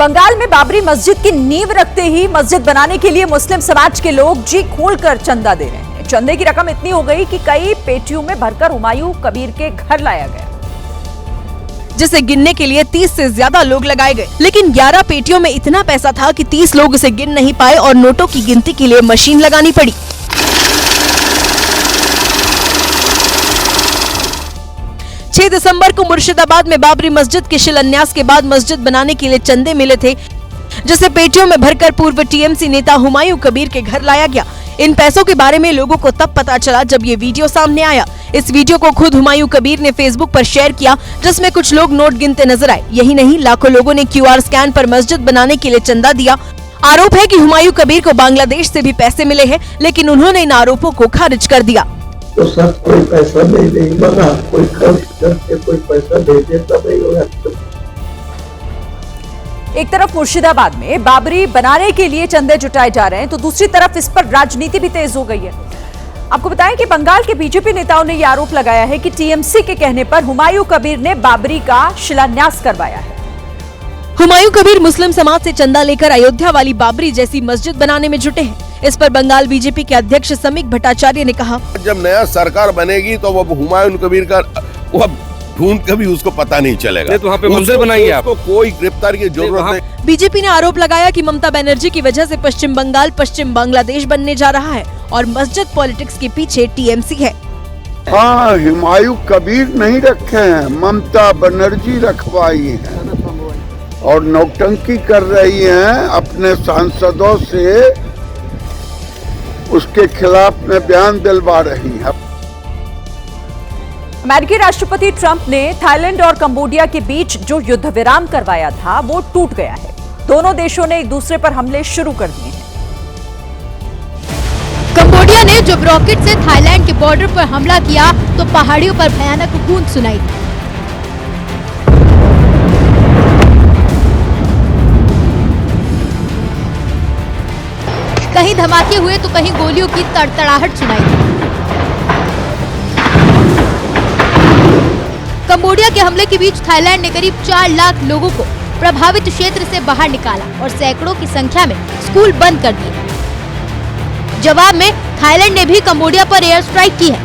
बंगाल में बाबरी मस्जिद की नींव रखते ही मस्जिद बनाने के लिए मुस्लिम समाज के लोग जी खोलकर चंदा दे रहे हैं। चंदे की रकम इतनी हो गई कि कई पेटियों में भरकर हुमायूं कबीर के घर लाया गया, जिसे गिनने के लिए 30 से ज्यादा लोग लगाए गए, लेकिन 11 पेटियों में इतना पैसा था कि 30 लोग इसे गिन नहीं पाए और नोटों की गिनती के लिए मशीन लगानी पड़ी। 6 दिसंबर को मुर्शिदाबाद में बाबरी मस्जिद के शिलान्यास के बाद मस्जिद बनाने के लिए चंदे मिले थे, जिसे पेटियों में भरकर पूर्व टीएमसी नेता हुमायूं कबीर के घर लाया गया। इन पैसों के बारे में लोगों को तब पता चला जब ये वीडियो सामने आया। इस वीडियो को खुद हुमायूं कबीर ने फेसबुक पर शेयर किया, जिसमें कुछ लोग नोट गिनते नजर आए। यही नहीं, लाखों लोगों ने QR स्कैन पर मस्जिद बनाने के लिए चंदा दिया। आरोप है कि हुमायूं कबीर को बांग्लादेश से भी पैसे मिले हैं, लेकिन उन्होंने इन आरोपों को खारिज कर दिया। तो सब कोई पैसा नहीं देगा ना, कोई खर्च करके कोई पैसा दे दे तब नहीं होगा। एक तरफ मुर्शिदाबाद में बाबरी बनाने के लिए चंदे जुटाए जा रहे हैं, तो दूसरी तरफ इस पर राजनीति भी तेज हो गई है। आपको बताएं कि बंगाल के बीजेपी नेताओं ने यह आरोप लगाया है कि टीएमसी के कहने पर हुमायूं कबीर ने बाबरी का शिलान्यास करवाया है। हुमायूं कबीर मुस्लिम समाज से चंदा लेकर अयोध्या वाली बाबरी जैसी मस्जिद बनाने में जुटे हैं। इस पर बंगाल बीजेपी के अध्यक्ष समीक भट्टाचार्य ने कहा, जब नया सरकार बनेगी तो वो हुमायूं कबीर का ढूंढ कभी उसको पता नहीं चलेगा। तो वहाँ पे मस्जिद बनाएंगे आप? कोई गिरफ्तारी की जरूरत नहीं। बीजेपी ने आरोप लगाया कि ममता बनर्जी की वजह से पश्चिम बंगाल पश्चिम बांग्लादेश बनने जा रहा है और मस्जिद पॉलिटिक्स के पीछे टीएमसी है। हाँ, हुमायूं कबीर नहीं रखे हैं, ममता बनर्जी रखवाई है और नौटंकी कर रही हैं अपने सांसदों से, उसके खिलाफ में बयान दिलवा रही है। अमेरिकी राष्ट्रपति ट्रंप ने थाईलैंड और कंबोडिया के बीच जो युद्ध विराम करवाया था वो टूट गया है। दोनों देशों ने एक दूसरे पर हमले शुरू कर दिए हैं। कंबोडिया ने जब रॉकेट से थाईलैंड के बॉर्डर पर हमला किया तो पहाड़ियों पर भयानक गूंज सुनाई दी। कहीं धमाके हुए तो कहीं गोलियों की तड़तड़ाहट सुनाई दी। कंबोडिया के हमले के बीच थाईलैंड ने करीब 4 लाख लोगों को प्रभावित क्षेत्र से बाहर निकाला और सैकड़ों की संख्या में स्कूल बंद कर दिए। जवाब में थाईलैंड ने भी कंबोडिया पर एयर स्ट्राइक की है।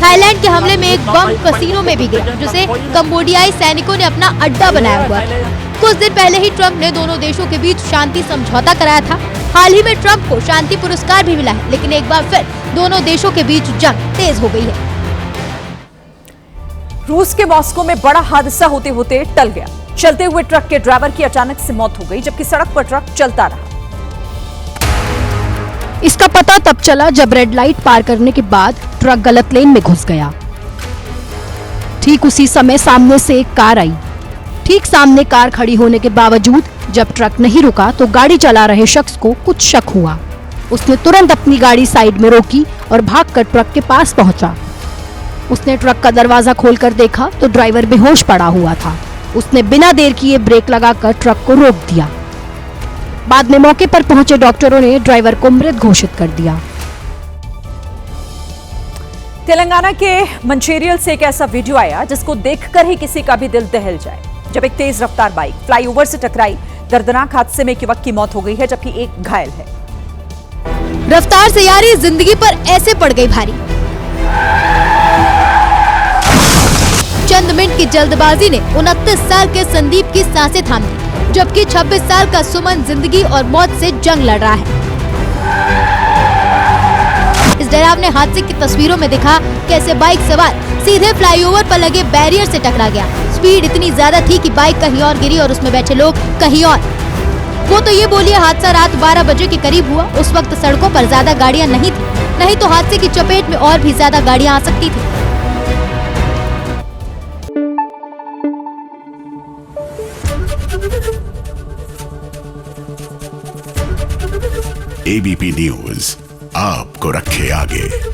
थाईलैंड के हमले में एक बम कसीनो में भी गिरा, जिसे कंबोडियाई सैनिकों ने अपना अड्डा बनाया हुआ था। कुछ दिन पहले ही ट्रंप ने दोनों देशों के बीच शांति समझौता कराया था। हाल ही में ट्रंप को शांति पुरस्कार भी मिला है, लेकिन एक बार फिर दोनों देशों के बीच जंग तेज हो गई है। रूस के मॉस्को में बड़ा हादसा होते होते टल गया। चलते हुए ट्रक के ड्राइवर की अचानक से मौत हो गई, जबकि सड़क पर ट्रक चलता रहा। इसका पता तब चला जब रेड लाइट पार करने के बाद ट्रक गलत लेन में घुस गया। ठीक उसी समय सामने से एक कार आई। ठीक सामने कार खड़ी होने के बावजूद जब ट्रक नहीं रुका तो गाड़ी चला रहे शख्स को कुछ शक हुआ। उसने तुरंत अपनी गाड़ी साइड में रोकी और भागकर ट्रक के पास पहुंचा। उसने ट्रक का दरवाजा खोलकर देखा तो ड्राइवर बेहोश पड़ा हुआ था। उसने बिना देर किए ब्रेक लगाकर ट्रक को रोक दिया। बाद में मौके पर पहुंचे डॉक्टरों ने ड्राइवर को मृत घोषित कर दिया। तेलंगाना के मंचेरियल से एक ऐसा वीडियो आया जिसको देखकर ही किसी का भी दिल दहल जाए, जब एक तेज रफ्तार बाइक फ्लाईओवर से टकराई। दर्दनाक हादसे में एक युवक की मौत हो गई है, जबकि एक घायल है। रफ्तार से यारी जिंदगी पर ऐसे पड़ गई भारी। चंद मिनट की जल्दबाजी ने 29 साल के संदीप की सांसें थाम दी, जबकि 26 साल का सुमन जिंदगी और मौत से जंग लड़ रहा है। इस डरावने हादसे की तस्वीरों में दिखा कैसे बाइक सवार सीधे फ्लाईओवर पर लगे बैरियर से टकरा गया। स्पीड इतनी ज्यादा थी कि बाइक कहीं और गिरी और उसमें बैठे लोग कहीं और। वो तो ये बोलिए हादसा रात 12 बजे के करीब हुआ। उस वक्त सड़कों पर ज्यादा गाड़ियां नहीं थी, नहीं तो हादसे की चपेट में और भी ज्यादा गाड़ियां आ सकती थी। ABP न्यूज आपको रखे आगे।